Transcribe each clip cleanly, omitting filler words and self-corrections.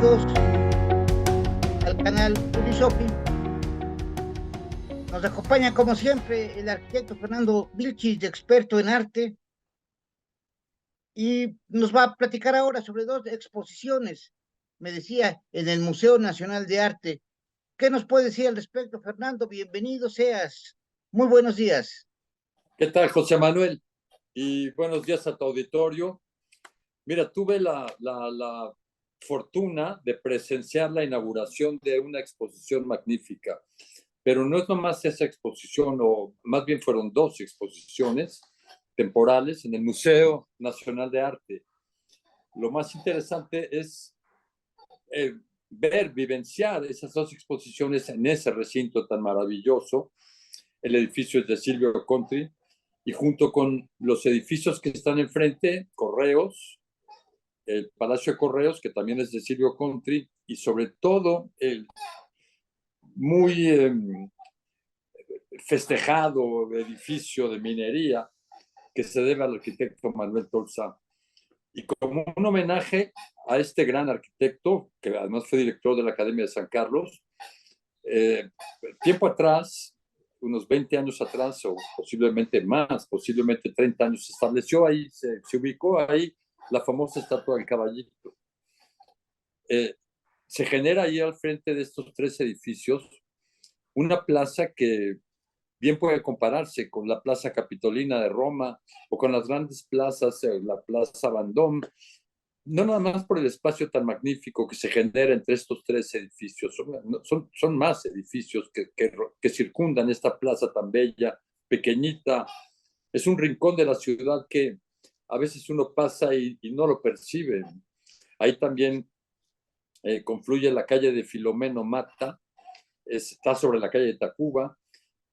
bienvenidos al canal Unisofi. Nos acompaña como siempre el arquitecto Fernando Vilchis, de Experto en Arte, y nos va a platicar ahora sobre dos exposiciones, me decía, en el Museo Nacional de Arte. ¿Qué nos puede decir al respecto, Fernando? Bienvenido seas. Muy buenos días. ¿Qué tal, José Manuel? Y buenos días a tu auditorio. Mira, tuve la fortuna de presenciar la inauguración de una exposición magnífica, pero no es nomás esa exposición, o más bien fueron dos exposiciones temporales en el Museo Nacional de Arte. Lo más interesante es eh, vivenciar esas dos exposiciones en ese recinto tan maravilloso. El edificio es de Silvio Contri, y junto con los edificios que están enfrente, Correos, el Palacio de Correos, que también es de Silvio Contri, y sobre todo el muy festejado edificio de minería que se debe al arquitecto Manuel Tolsá. Y como un homenaje a este gran arquitecto, que además fue director de la Academia de San Carlos, eh, tiempo atrás, unos 20 años atrás, o posiblemente más, posiblemente 30 años, se estableció ahí, se ubicó ahí la famosa estatua del caballito. Se genera ahí al frente de estos tres edificios una plaza que bien puede compararse con la Plaza Capitolina de Roma o con las grandes plazas, la Plaza Vendôme, no nada más por el espacio tan magnífico que se genera entre estos tres edificios, son más edificios que circundan esta plaza tan bella, pequeñita. Es un rincón de la ciudad que a veces uno pasa y no lo percibe. Ahí también confluye la calle de Filomeno Mata, está sobre la calle de Tacuba,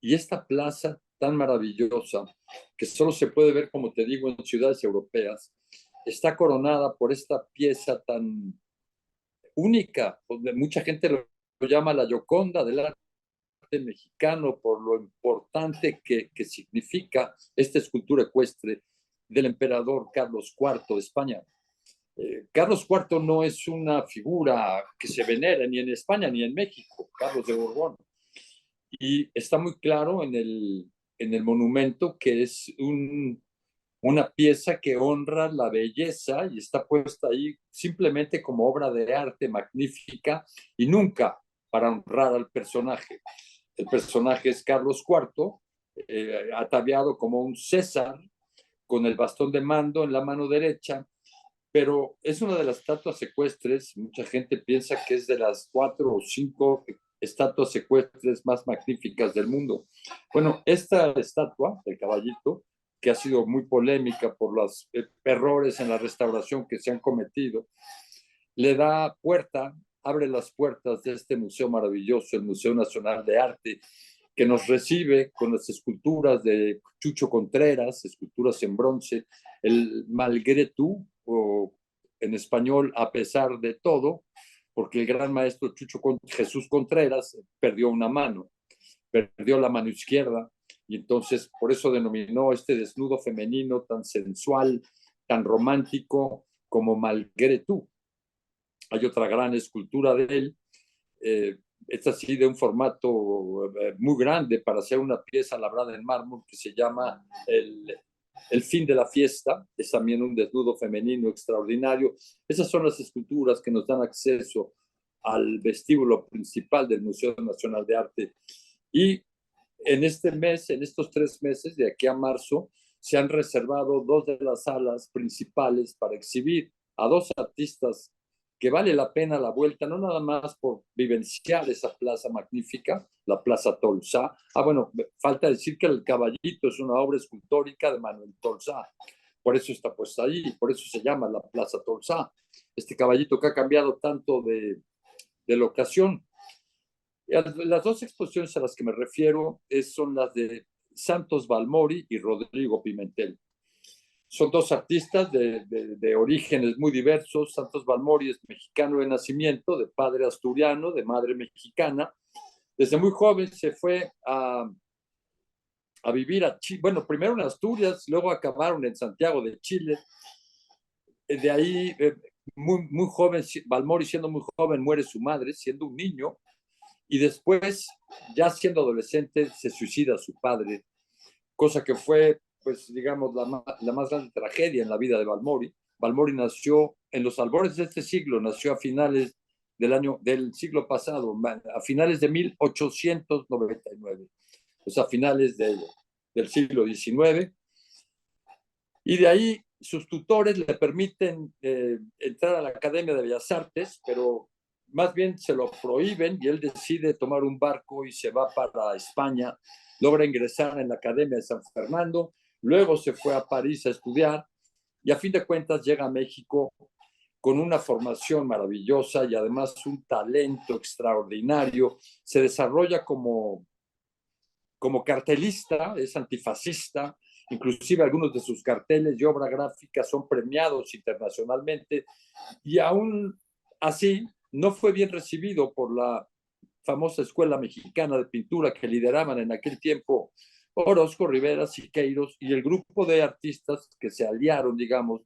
y esta plaza tan maravillosa, que solo se puede ver, como te digo, en ciudades europeas, está coronada por esta pieza tan única, donde mucha gente lo llama la Gioconda del arte mexicano, por lo importante que significa esta escultura ecuestre del emperador Carlos IV de España. Carlos IV no es una figura que se venera ni en España ni en México, Carlos de Borbón. Y está muy claro en el monumento que es una pieza que honra la belleza y está puesta ahí simplemente como obra de arte magnífica y nunca para honrar al personaje. El personaje es Carlos IV, ataviado como un César, con el bastón de mando en la mano derecha, pero es una de las estatuas ecuestres. Mucha gente piensa que es de las 4 o 5 estatuas ecuestres más magníficas del mundo. Bueno, esta estatua del caballito, que ha sido muy polémica por los errores en la restauración que se han cometido, le da puerta, abre las puertas de este museo maravilloso, el Museo Nacional de Arte, que nos recibe con las esculturas de Chucho Contreras, esculturas en bronce, el Malgré Tout, o en español, a pesar de todo, porque el gran maestro Jesús Contreras perdió una mano, perdió la mano izquierda, y entonces por eso denominó este desnudo femenino tan sensual, tan romántico como Malgré Tout. Hay otra gran escultura de él, es así de un formato muy grande para hacer una pieza labrada en mármol que se llama el fin de la fiesta, es también un desnudo femenino extraordinario. Esas son las esculturas que nos dan acceso al vestíbulo principal del Museo Nacional de Arte. Y en este mes, en estos 3 meses, de aquí a marzo, se han reservado 2 de las salas principales para exhibir a 2 artistas que vale la pena la vuelta, no nada más por vivenciar esa plaza magnífica, la Plaza Tolsá. Bueno, falta decir que el caballito es una obra escultórica de Manuel Tolsá, por eso está puesta ahí, por eso se llama la Plaza Tolsá. Este caballito que ha cambiado tanto de locación. Las 2 exposiciones a las que me refiero son las de Santos Balmori y Rodrigo Pimentel. Son 2 artistas de orígenes muy diversos. Santos Balmori es mexicano de nacimiento, de padre asturiano, de madre mexicana. Desde muy joven se fue a vivir a Chile. Bueno, primero en Asturias, luego acabaron en Santiago de Chile. De ahí muy joven, Balmori siendo muy joven, muere su madre, siendo un niño, y después, ya siendo adolescente, se suicida su padre, cosa que fue, pues, digamos, la más grande tragedia en la vida de Balmori. Balmori nació en los albores de este siglo, nació a finales del siglo pasado, a finales de 1899, o sea, a finales del siglo XIX, y de ahí sus tutores le permiten entrar a la Academia de Bellas Artes, pero más bien se lo prohíben y él decide tomar un barco y se va para España, logra ingresar en la Academia de San Fernando, luego se fue a París a estudiar y a fin de cuentas llega a México con una formación maravillosa y además un talento extraordinario, se desarrolla como cartelista, es antifascista, inclusive algunos de sus carteles y obra gráfica son premiados internacionalmente, y aún así no fue bien recibido por la famosa Escuela Mexicana de Pintura que lideraban en aquel tiempo Orozco, Rivera, Siqueiros y el grupo de artistas que se aliaron, digamos,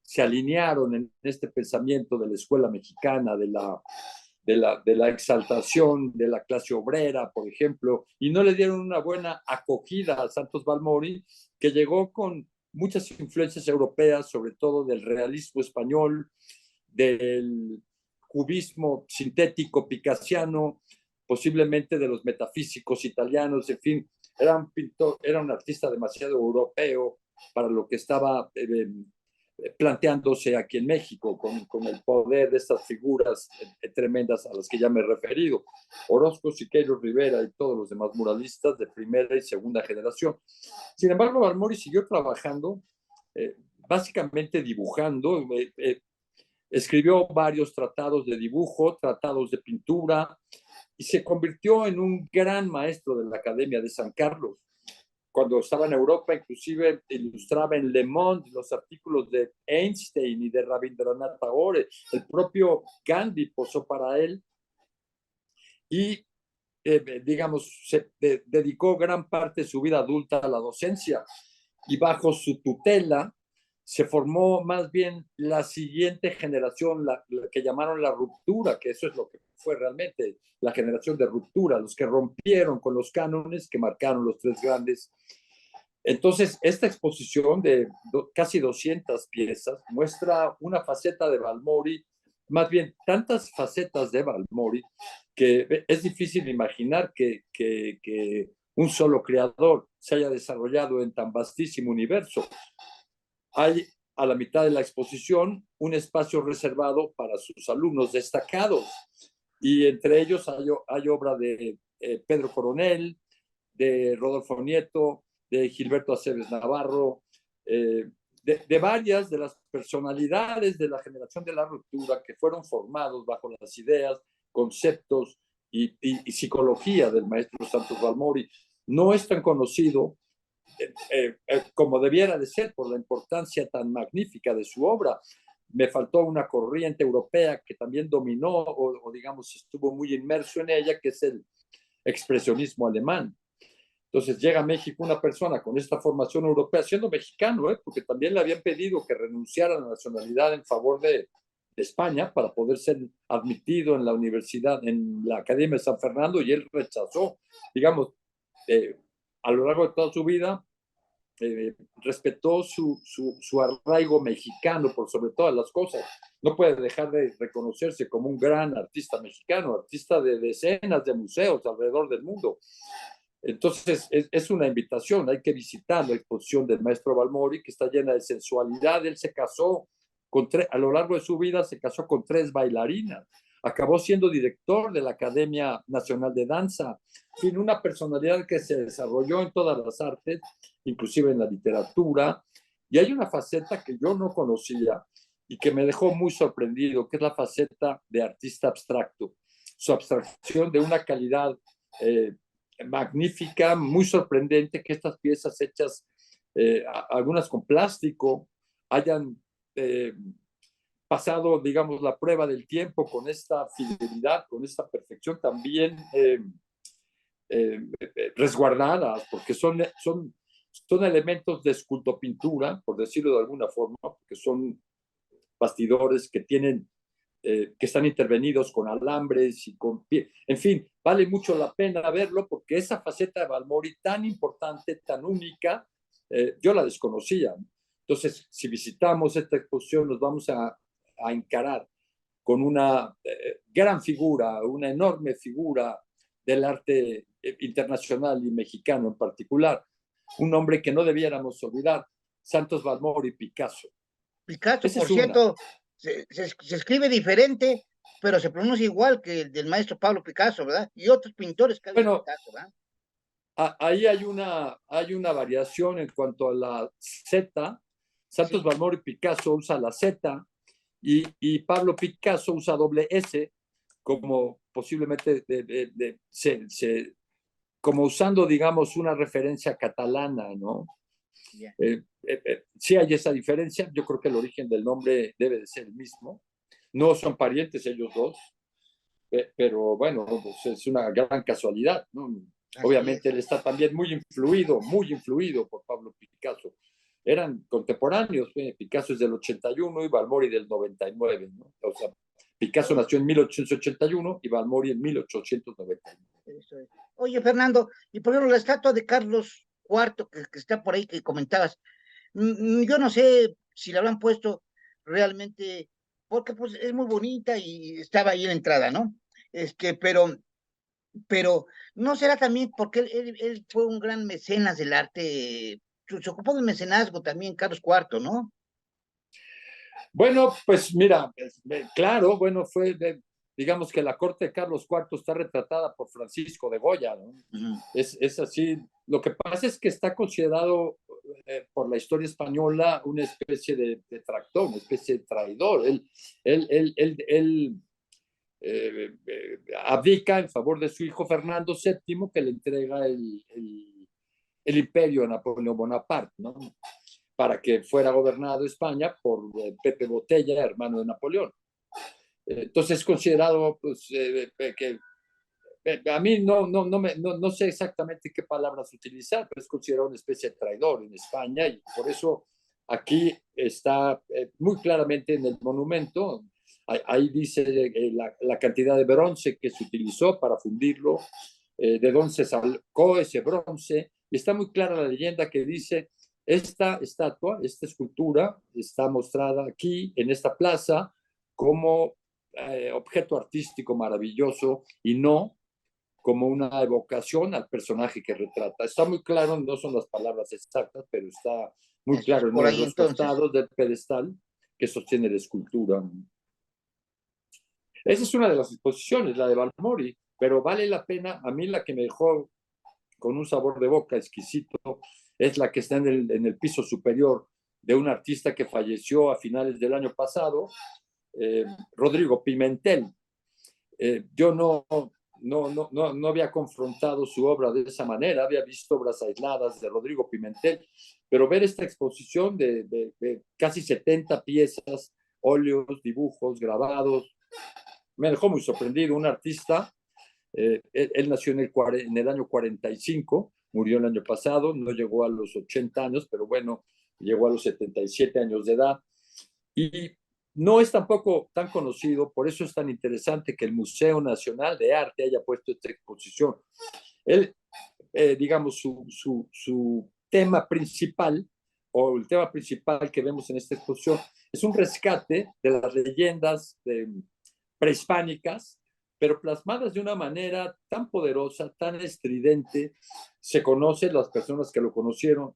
se alinearon en este pensamiento de la Escuela Mexicana, de la exaltación de la clase obrera, por ejemplo, y no le dieron una buena acogida a Santos Balmori, que llegó con muchas influencias europeas, sobre todo del realismo español, del cubismo sintético picasiano, posiblemente de los metafísicos italianos, en fin, era un artista demasiado europeo para lo que estaba planteándose aquí en México, con el poder de estas figuras tremendas a las que ya me he referido, Orozco, Siqueiros, Rivera y todos los demás muralistas de primera y segunda generación. Sin embargo, Balmori siguió trabajando, básicamente dibujando, escribió varios tratados de dibujo, tratados de pintura, y se convirtió en un gran maestro de la Academia de San Carlos. Cuando estaba en Europa, inclusive ilustraba en Le Monde los artículos de Einstein y de Rabindranath Tagore. El propio Gandhi posó para él y, digamos, dedicó gran parte de su vida adulta a la docencia, y bajo su tutela se formó más bien la siguiente generación, la que llamaron la ruptura, que eso es lo que fue realmente la generación de ruptura, los que rompieron con los cánones que marcaron los tres grandes. Entonces, esta exposición de casi 200 piezas muestra una faceta de Balmori, más bien tantas facetas de Balmori, que es difícil imaginar que un solo creador se haya desarrollado en tan vastísimo universo. Hay a la mitad de la exposición un espacio reservado para sus alumnos destacados, y entre ellos hay obra de Pedro Coronel, de Rodolfo Nieto, de Gilberto Aceves Navarro, de varias de las personalidades de la generación de la ruptura que fueron formados bajo las ideas, conceptos y psicología del maestro Santos Balmori. No es tan conocido como debiera de ser por la importancia tan magnífica de su obra. Me faltó una corriente europea que también dominó o digamos estuvo muy inmerso en ella, que es el expresionismo alemán. Entonces llega a México una persona con esta formación europea, siendo mexicano, porque también le habían pedido que renunciara a la nacionalidad en favor de España para poder ser admitido en la universidad, en la Academia de San Fernando, y él rechazó, digamos, a lo largo de toda su vida, respetó su arraigo mexicano por sobre todas las cosas. No puede dejar de reconocerse como un gran artista mexicano, artista de decenas de museos alrededor del mundo. Entonces, es una invitación, hay que visitar la exposición del maestro Balmori, que está llena de sensualidad. Él se casó a lo largo de su vida, se casó con 3 bailarinas, acabó siendo director de la Academia Nacional de Danza, tiene una personalidad que se desarrolló en todas las artes, inclusive en la literatura, y hay una faceta que yo no conocía y que me dejó muy sorprendido, que es la faceta de artista abstracto, su abstracción de una calidad magnífica, muy sorprendente, que estas piezas hechas, algunas con plástico, hayan pasado, digamos, la prueba del tiempo con esta fidelidad, con esta perfección también resguardadas, porque son elementos de escultopintura, por decirlo de alguna forma, porque son bastidores que tienen, que están intervenidos con alambres y con pie. En fin, vale mucho la pena verlo porque esa faceta de Balmori tan importante, tan única, yo la desconocía. Entonces, si visitamos esta exposición, nos vamos a encarar con una gran figura, una enorme figura del arte internacional y mexicano en particular, un hombre que no debiéramos olvidar, Santos Balmori Picasso. Picasso, Esa por es una. cierto, se escribe diferente, pero se pronuncia igual que el del maestro Pablo Picasso, ¿verdad? Y otros pintores que había Bueno, Picasso, ¿verdad? ahí hay una variación en cuanto a la Z. Santos Sí. Balmori Picasso usa la Z y Pablo Picasso usa doble S, como posiblemente como usando, digamos, una referencia catalana, ¿no? Yeah. Sí hay esa diferencia, yo creo que el origen del nombre debe de ser el mismo. No son parientes ellos dos, pero bueno, pues es una gran casualidad, ¿no? Así Obviamente es. él está también muy influido por Pablo Picasso. Eran contemporáneos, Picasso es del 81 y Balmori del 99, ¿no? O sea, Picasso nació en 1881 y Balmori en 1899. Eso es. Oye, Fernando, y por ejemplo, la estatua de Carlos IV que está por ahí que comentabas, yo no sé si la habrán puesto realmente, porque pues es muy bonita y estaba ahí en la entrada, ¿no? Pero no será también porque él fue un gran mecenas del arte, se ocupó del mecenazgo también, Carlos IV, ¿no? Bueno, pues mira, claro, bueno, digamos que la corte de Carlos IV está retratada por Francisco de Goya, ¿no? Ujú. Es así. Lo que pasa es que está considerado por la historia española una especie de detractor, una especie de traidor. Abdica en favor de su hijo Fernando VII, que le entrega el imperio a Napoleón Bonaparte, ¿no? Para que fuera gobernado España por Pepe Botella, hermano de Napoleón. Entonces es considerado pues, que a mí no sé exactamente qué palabras utilizar, pero es considerado una especie de traidor en España y por eso aquí está muy claramente en el monumento. Ahí dice la cantidad de bronce que se utilizó para fundirlo, de dónde se sacó ese bronce, y está muy clara la leyenda que dice, esta estatua, esta escultura está mostrada aquí en esta plaza como objeto artístico maravilloso y no como una evocación al personaje que retrata. Está muy claro, no son las palabras exactas, pero está muy Eso es claro en por uno de ahí los entonces. costados del pedestal que sostiene la escultura. Esa es una de las exposiciones, la de Balmori, pero vale la pena. A mí la que me dejó con un sabor de boca exquisito es la que está en el piso superior de un artista que falleció a finales del año pasado, Rodrigo Pimentel. Yo no había confrontado su obra de esa manera, había visto obras aisladas de Rodrigo Pimentel, pero ver esta exposición de casi 70 piezas, óleos, dibujos, grabados, me dejó muy sorprendido. Un artista, él nació en el año 45, murió el año pasado, no llegó a los 80 años, pero bueno, llegó a los 77 años de edad. Y no es tampoco tan conocido, por eso es tan interesante que el Museo Nacional de Arte haya puesto esta exposición. Él, digamos, su tema principal, o el tema principal que vemos en esta exposición, es un rescate de las leyendas prehispánicas, pero plasmadas de una manera tan poderosa, tan estridente. Se conocen, las personas que lo conocieron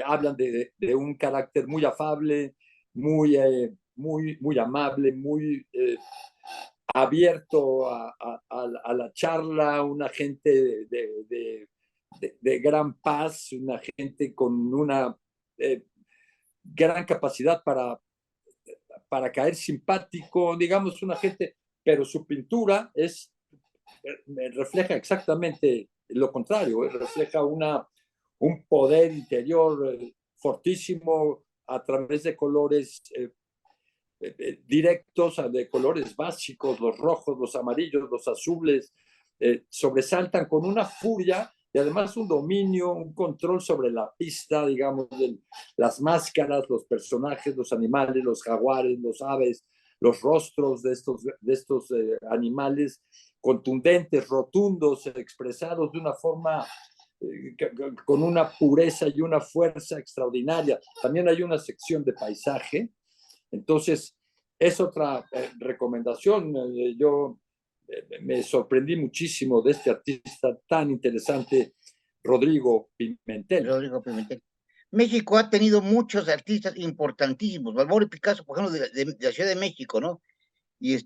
hablan de un carácter muy afable, muy amable, muy abierto a la charla, una gente de gran paz, una gente con una gran capacidad caer simpático, digamos, una gente, pero su pintura refleja exactamente lo contrario, refleja un poder interior fortísimo a través de colores directos, de colores básicos, los rojos, los amarillos, los azules, sobresaltan con una furia y además un dominio, un control sobre la pista, digamos, de las máscaras, los personajes, los animales, los jaguares, los aves, los rostros de estos animales contundentes, rotundos, expresados de una forma con una pureza y una fuerza extraordinaria. También hay una sección de paisaje, entonces es otra recomendación. Yo me sorprendí muchísimo de este artista tan interesante, Rodrigo Pimentel. Rodrigo Pimentel. México ha tenido muchos artistas importantísimos, Balboa y Picasso, por ejemplo, de la Ciudad de México, ¿no? Y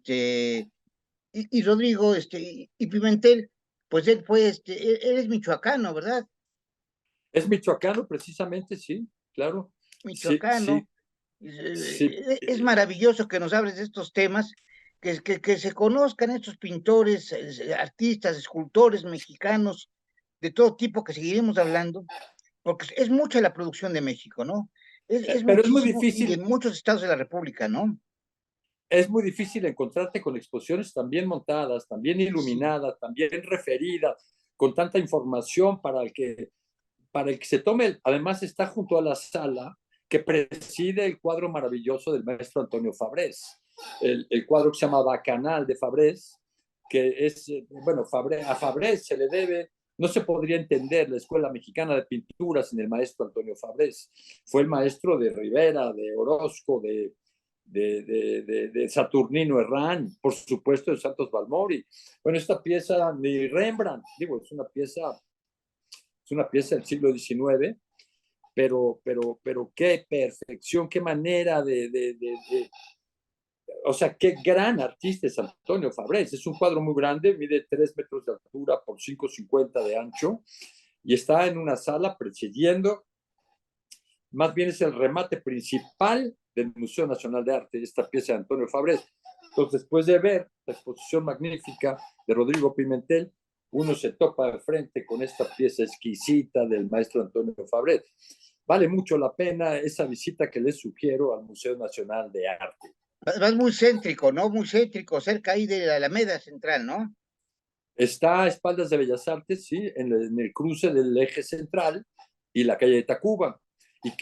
Rodrigo, y Pimentel, pues él fue, él es michoacano, ¿verdad? Es michoacano, precisamente, sí, claro. Michoacano. Sí, sí. Es maravilloso que nos hables de estos temas, que se conozcan estos pintores, artistas, escultores mexicanos, de todo tipo, que seguiremos hablando, porque es mucha la producción de México, ¿no? Es Pero es muy muchísimo, y de difícil. muchos estados de la República, ¿no? Es muy difícil encontrarte con exposiciones tan bien montadas, tan bien iluminadas, sí, tan bien referidas, con tanta información para el que se tome. Además está junto a la sala que preside el cuadro maravilloso del maestro Antonio Fabrés, el cuadro que se llama Bacanal de Fabrés, que es, bueno, a Fabrés se le debe, no se podría entender la Escuela Mexicana de Pintura sin el maestro Antonio Fabrés. Fue el maestro de Rivera, de Orozco, de Saturnino Herrán, por supuesto de Santos Balmori. Bueno, esta pieza ni Rembrandt, digo, es una pieza del siglo XIX, pero qué perfección, qué manera o sea, qué gran artista es Antonio Fabrés. Es un cuadro muy grande, mide 3 metros de altura por 5,50 de ancho, y está en una sala presidiendo, más bien es el remate principal del Museo Nacional de Arte, esta pieza de Antonio Fabrés. Entonces, después de ver la exposición magnífica de Rodrigo Pimentel, uno se topa de frente con esta pieza exquisita del maestro Antonio Fabrés. Vale mucho la pena esa visita que les sugiero al Museo Nacional de Arte. Vas muy céntrico, ¿no? Muy céntrico, cerca ahí de la Alameda Central, ¿no? Está a espaldas de Bellas Artes, sí, en el cruce del eje central y la calle de Tacuba.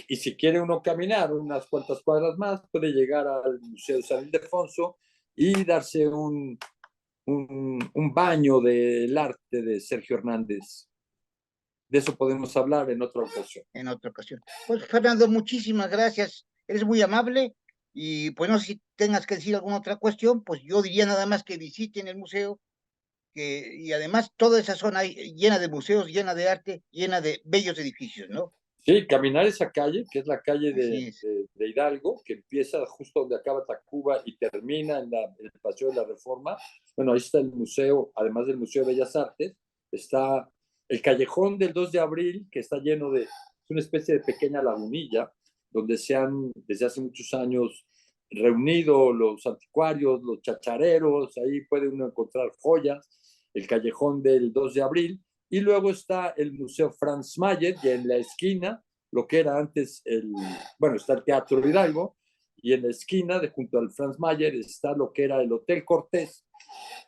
Y si quiere uno caminar unas cuantas cuadras más, puede llegar al Museo de San Ildefonso y darse un baño del arte de Sergio Hernández. De eso podemos hablar en otra ocasión. En otra ocasión. Pues Fernando, muchísimas gracias. Eres muy amable y pues no sé si tengas que decir alguna otra cuestión, pues yo diría nada más que visiten el museo y además toda esa zona llena de museos, llena de arte, llena de bellos edificios, ¿no? Sí, caminar esa calle, que es la calle de Hidalgo, que empieza justo donde acaba Tacuba y termina en el Paseo de la Reforma. Bueno, ahí está el museo, además del Museo de Bellas Artes, está el Callejón del 2 de Abril, que está lleno es una especie de pequeña lagunilla, donde se han, desde hace muchos años, reunido los anticuarios, los chachareros, ahí puede uno encontrar joyas, el Callejón del 2 de Abril, y luego está el Museo Franz Mayer, y en la esquina, lo que era antes está el Teatro Hidalgo, y en la esquina, junto al Franz Mayer, está lo que era el Hotel Cortés,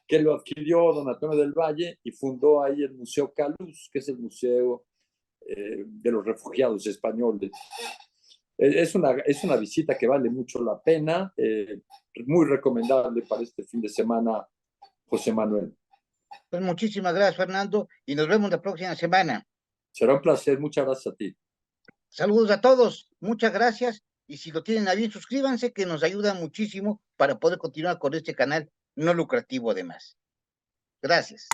que lo adquirió don Antonio del Valle y fundó ahí el Museo Caluz, que es el museo de los refugiados españoles. Es una visita que vale mucho la pena, muy recomendable para este fin de semana, José Manuel. Pues muchísimas gracias, Fernando, y nos vemos la próxima semana. Será un placer, muchas gracias a ti. Saludos a todos, muchas gracias, y si lo tienen a bien, suscríbanse, que nos ayuda muchísimo para poder continuar con este canal no lucrativo además. Gracias.